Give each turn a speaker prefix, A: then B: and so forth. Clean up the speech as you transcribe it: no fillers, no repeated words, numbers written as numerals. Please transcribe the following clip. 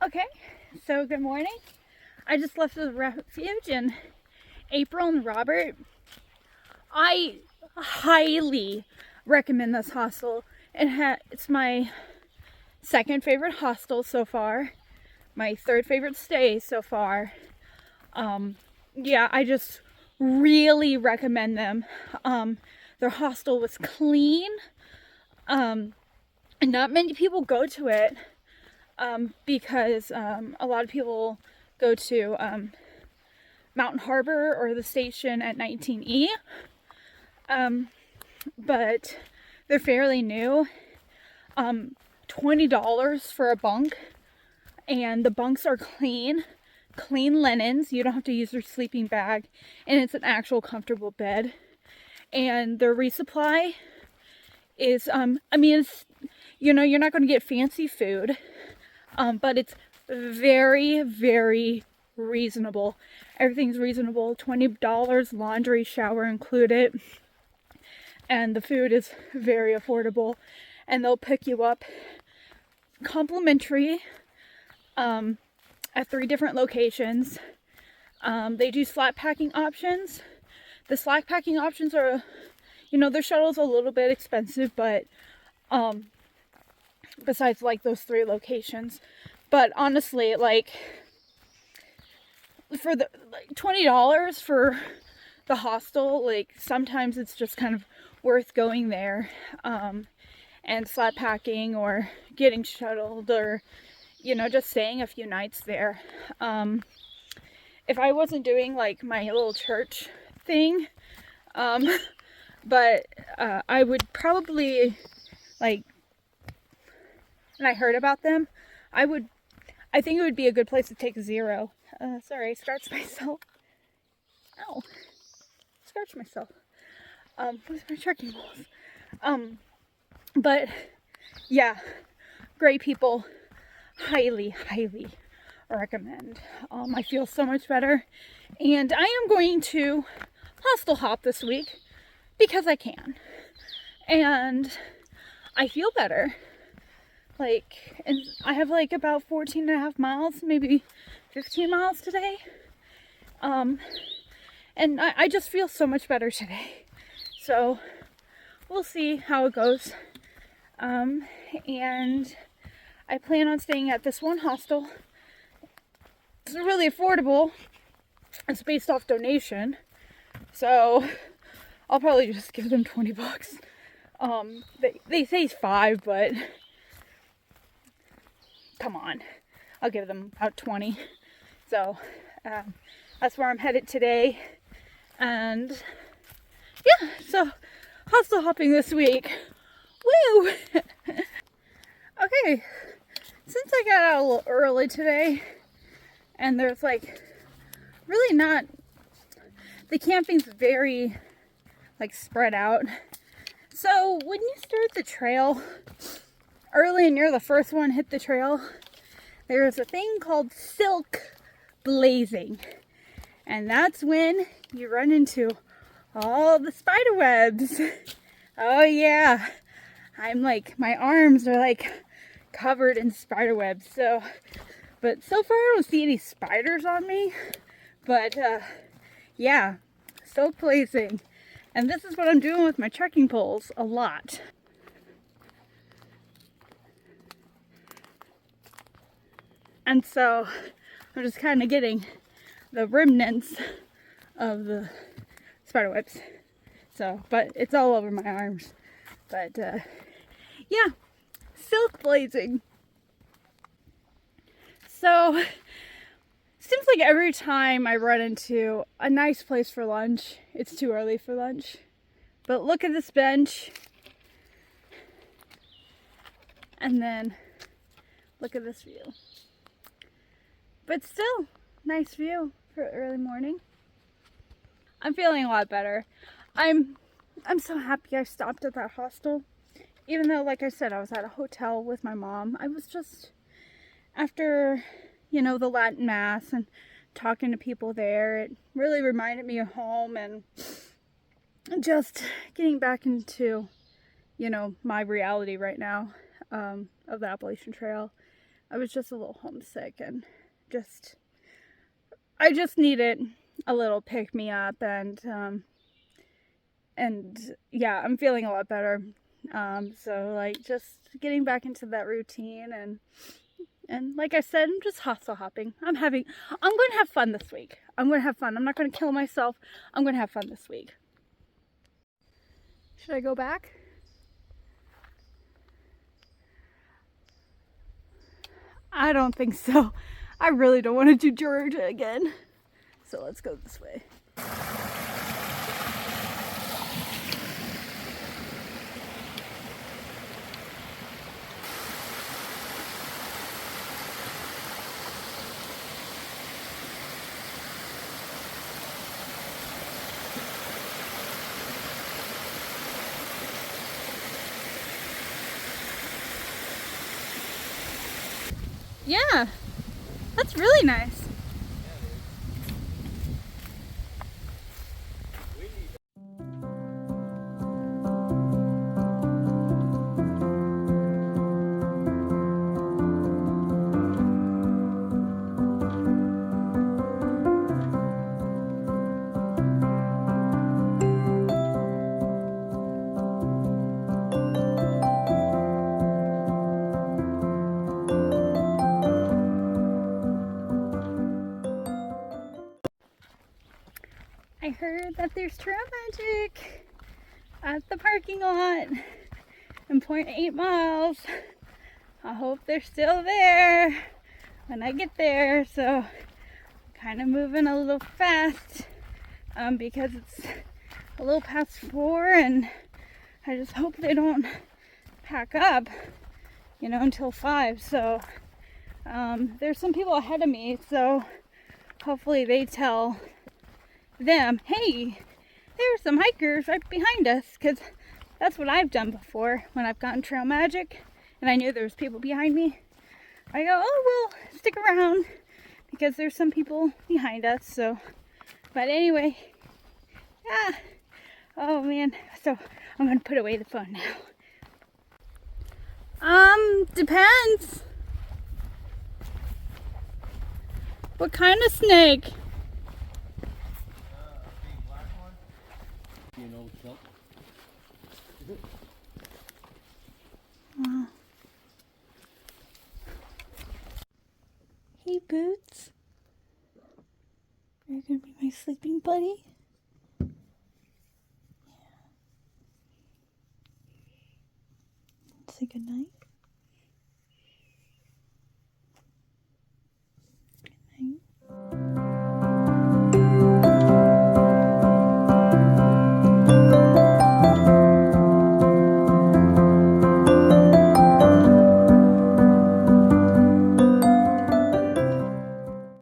A: Okay, so good morning. I just left the refuge and April and Robert. I highly recommend this hostel. It's my second favorite hostel so far, my third favorite stay so far. Yeah, I just really recommend them. Their hostel was clean, and not many people go to it. Because a lot of people go to Mountain Harbor or the station at 19E, but they're fairly new. $20 for a bunk, and the bunks are clean linens. You don't have to use your sleeping bag, and it's an actual comfortable bed. And their resupply is, it's, you're not going to get fancy food. But it's very, very reasonable. Everything's reasonable. $20, laundry, shower included. And the food is very affordable. And they'll pick you up complimentary at 3 different locations. They do slack packing options. The slack packing options are, their shuttle's a little bit expensive, but besides like those 3 locations. But honestly, like for the $20 for the hostel, like sometimes it's just kind of worth going there and slap packing or getting shuttled or just staying a few nights there. If I wasn't doing like my little church thing, but I would probably and I heard about them, I think it would be a good place to take 0. Sorry, I scratched myself. Ow. Scratched myself. With my trekking balls. But yeah, great people. Highly, highly recommend. I feel so much better. And I am going to hostel hop this week because I can. And I feel better. And I have about 14 and a half miles, maybe 15 miles today. And I just feel so much better today. So we'll see how it goes. And I plan on staying at this one hostel. It's really affordable. It's based off donation. So I'll probably just give them $20. They say 5, but come on, I'll give them about 20. So that's where I'm headed today. And yeah, so hostel hopping this week. Woo! Okay, since I got out a little early today, and there's really not, the camping's very spread out. So when you start the trail early and you're the first one hit the trail, there's a thing called silk blazing. And that's when you run into all the spider webs. Oh yeah. I'm my arms are covered in spider webs. But so far I don't see any spiders on me. But yeah, silk blazing. And this is what I'm doing with my trekking poles a lot. And so I'm just kind of getting the remnants of the spider webs. But it's all over my arms. But yeah, silk blazing. So seems like every time I run into a nice place for lunch, it's too early for lunch. But look at this bench. And then look at this view. But still, nice view for early morning. I'm feeling a lot better. I'm so happy I stopped at that hostel. Even though, like I said, I was at a hotel with my mom. I was just, after, the Latin Mass and talking to people there, it really reminded me of home and just getting back into, my reality right now of the Appalachian Trail. I was just a little homesick and I just needed a little pick me up, and yeah, I'm feeling a lot better. So like just getting back into that routine, and like I said, I'm just hostel hopping. I'm going to have fun this week. I'm going to have fun. I'm not going to kill myself. I'm going to have fun this week. Should I go back? I don't think so. I really don't want to do Georgia again. So let's go this way. Yeah, that's really nice. I heard that there's trail magic at the parking lot in 0.8 miles. I hope they're still there when I get there. So kind of moving a little fast because it's a little past 4, and I just hope they don't pack up, until 5. So there's some people ahead of me, so hopefully they tell them, hey, there's some hikers right behind us, because that's what I've done before when I've gotten trail magic and I knew there was people behind me. I go, oh, well, stick around because there's some people behind us. So, but anyway, yeah. Oh man, so I'm gonna put away the phone now. Depends. What kind of snake?
B: Big black one. Kelp.
A: Wow. Hey, Boots. Are you gonna be my sleeping buddy?